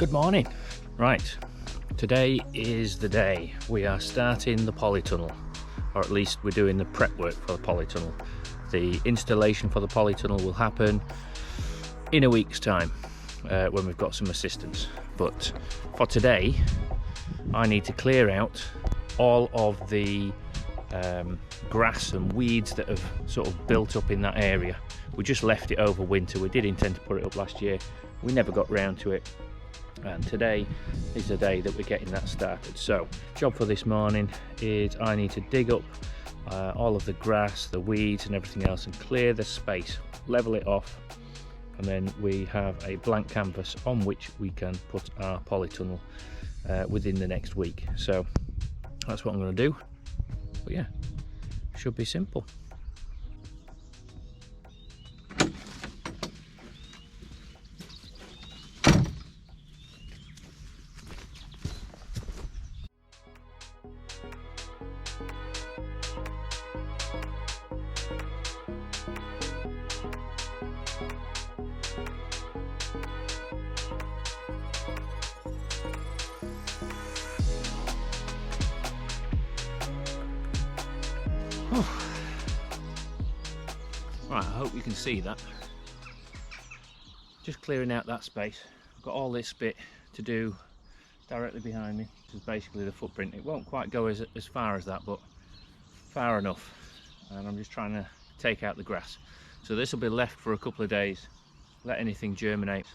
Good morning. Right, today is the day. We are starting the Polytunnel, or at least we're doing the prep work for the Polytunnel. The installation for the Polytunnel will happen in a week's time when we've got some assistance. But for today, I need to clear out all of the grass and weeds that have sort of built up in that area. We just left it over winter. We did intend to put it up last year. We never got round to it. And today is the day that we're getting that started. So, job for this morning is I need to dig up all of the grass, the weeds and everything else and clear the space, level it off, and then we have a blank canvas on which we can put our Polytunnel within the next week. So that's what I'm going to do. But yeah, should be simple. Right, I hope you can see that. Just clearing out that space. I've got all this bit to do directly behind me. This is basically the footprint. It won't quite go as far as that, but far enough. And I'm just trying to take out the grass. So this will be left for a couple of days, let anything germinate.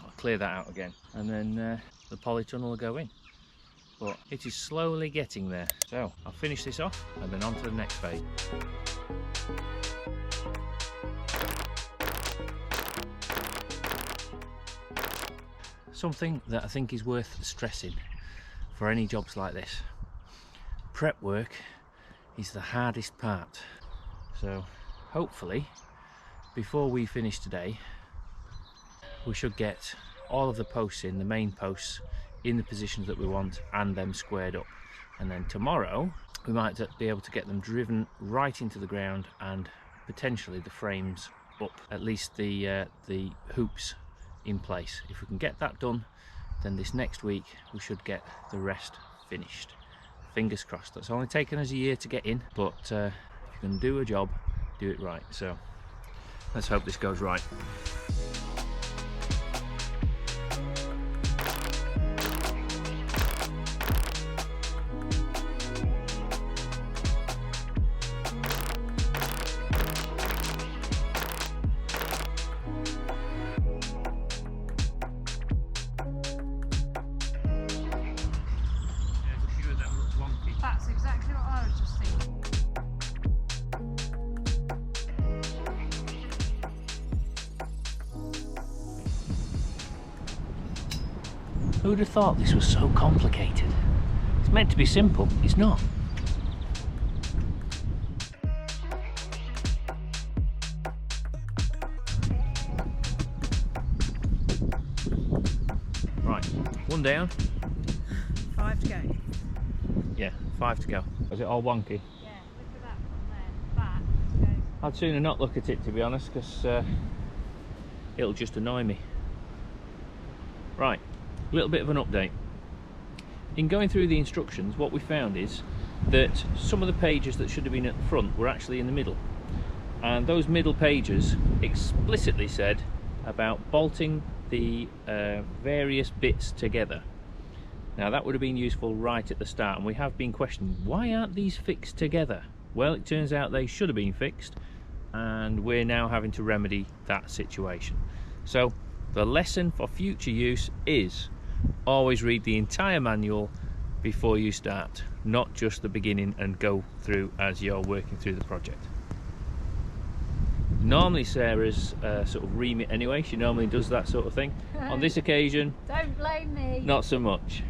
I'll clear that out again, and then the Polytunnel will go in. But it is slowly getting there. So I'll finish this off and then on to the next phase. Something that I think is worth stressing for any jobs like this. Prep work is the hardest part. So hopefully before we finish today we should get all of the posts in, the main posts, in the positions that we want and them squared up. And then tomorrow we might be able to get them driven right into the ground and potentially the frames up, at least the hoops in place. If we can get that done, then this next week we should get the rest finished. Fingers crossed. That's only taken us a year to get in, but if you can do a job, do it right. So let's hope this goes right. That's exactly what I was just thinking. Who would have thought this was so complicated? It's meant to be simple, it's not. Right, one down. 5 to go. Yeah, 5 to go. Was it all wonky? Yeah, look at that one there. That to go. I'd sooner not look at it, to be honest, because it'll just annoy me. Right, a little bit of an update. In going through the instructions, what we found is that some of the pages that should have been at the front were actually in the middle. And those middle pages explicitly said about bolting the various bits together. Now that would have been useful right at the start, and we have been questioning, why aren't these fixed together? Well, it turns out they should have been fixed, and we're now having to remedy that situation. So the lesson for future use is always read the entire manual before you start, not just the beginning and go through as you're working through the project. Normally Sarah's sort of remit anyway, she normally does that sort of thing. On this occasion, Don't blame me. not so much.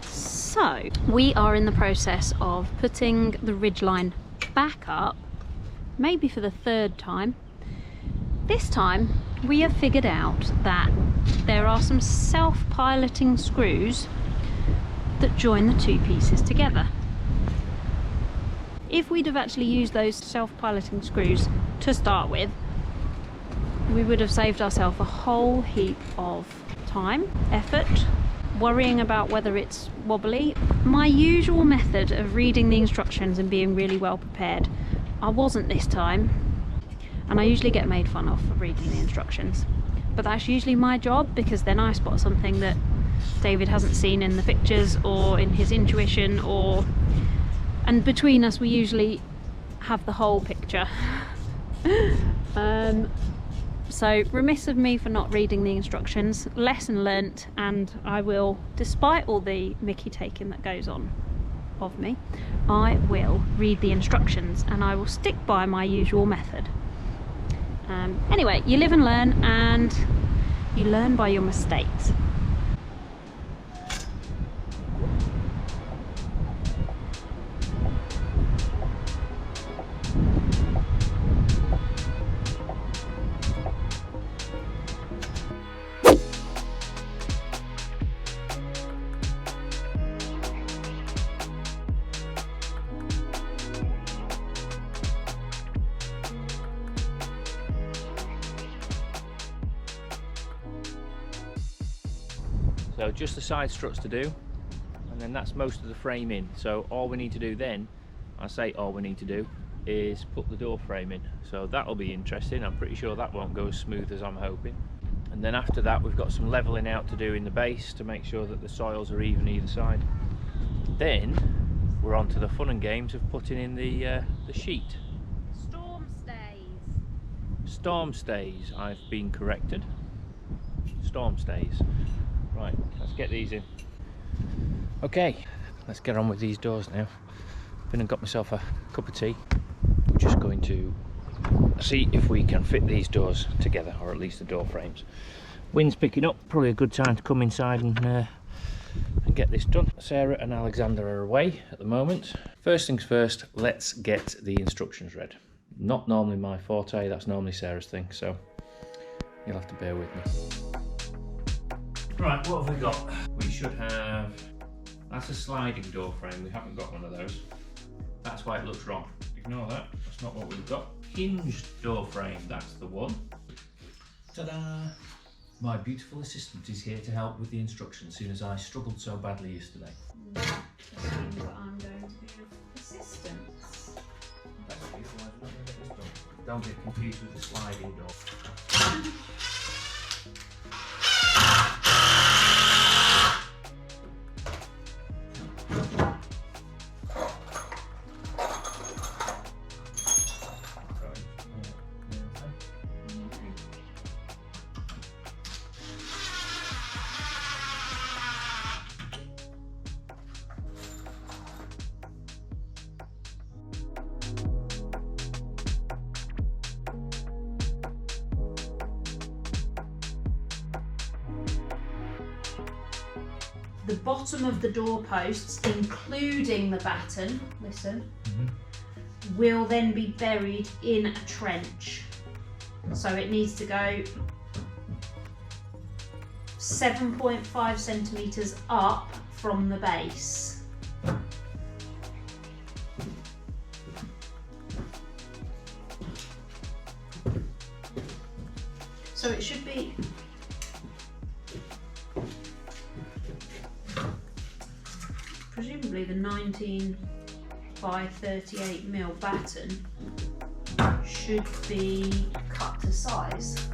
So, we are in the process of putting the ridgeline back up, maybe for the third time. This time, we have figured out that there are some self-piloting screws that join the two pieces together. If we'd have actually used those self-piloting screws to start with, we would have saved ourselves a whole heap of time, effort, worrying about whether it's wobbly. My usual method of reading the instructions and being really well prepared, I wasn't this time, and I usually get made fun of for reading the instructions. But that's usually my job, because then I spot something that David hasn't seen in the pictures or in his intuition, and between us we usually have the whole picture. So remiss of me for not reading the instructions. Lesson learnt, and I will, despite all the mickey taking that goes on of me, I will read the instructions and I will stick by my usual method. Anyway, you live and learn, and you learn by your mistakes. So just the side struts to do, and then that's most of the frame in. So all we need to do then, I say all we need to do, is put the door frame in. So that'll be interesting. I'm pretty sure that won't go as smooth as I'm hoping. And then after that we've got some levelling out to do in the base to make sure that the soils are even either side. Then we're on to the fun and games of putting in the sheet. Storm stays. Storm stays, I've been corrected. Storm stays. Right, let's get these in. Okay, let's get on with these doors now. Been and got myself a cup of tea. We're just going to see if we can fit these doors together, or at least the door frames. Wind's picking up, probably a good time to come inside and get this done. Sarah and Alexander are away at the moment. First things first, let's get the instructions read. Not normally my forte, that's normally Sarah's thing, so you'll have to bear with me. Right, what have we got? We should have, that's a sliding door frame, we haven't got one of those. That's why it looks wrong. Ignore that, that's not what we've got. Hinged door frame, that's the one. Ta-da! My beautiful assistant is here to help with the instructions, seeing as I struggled so badly yesterday. That assumes that I'm going to be of assistance. That's beautiful, I'm not going to get this done. Don't get confused with the sliding door. The bottom of the doorposts, including the batten, listen, will then be buried in a trench. So it needs to go 7.5 centimetres up from the base. So it should be presumably the 19 by 38mm batten should be cut to size.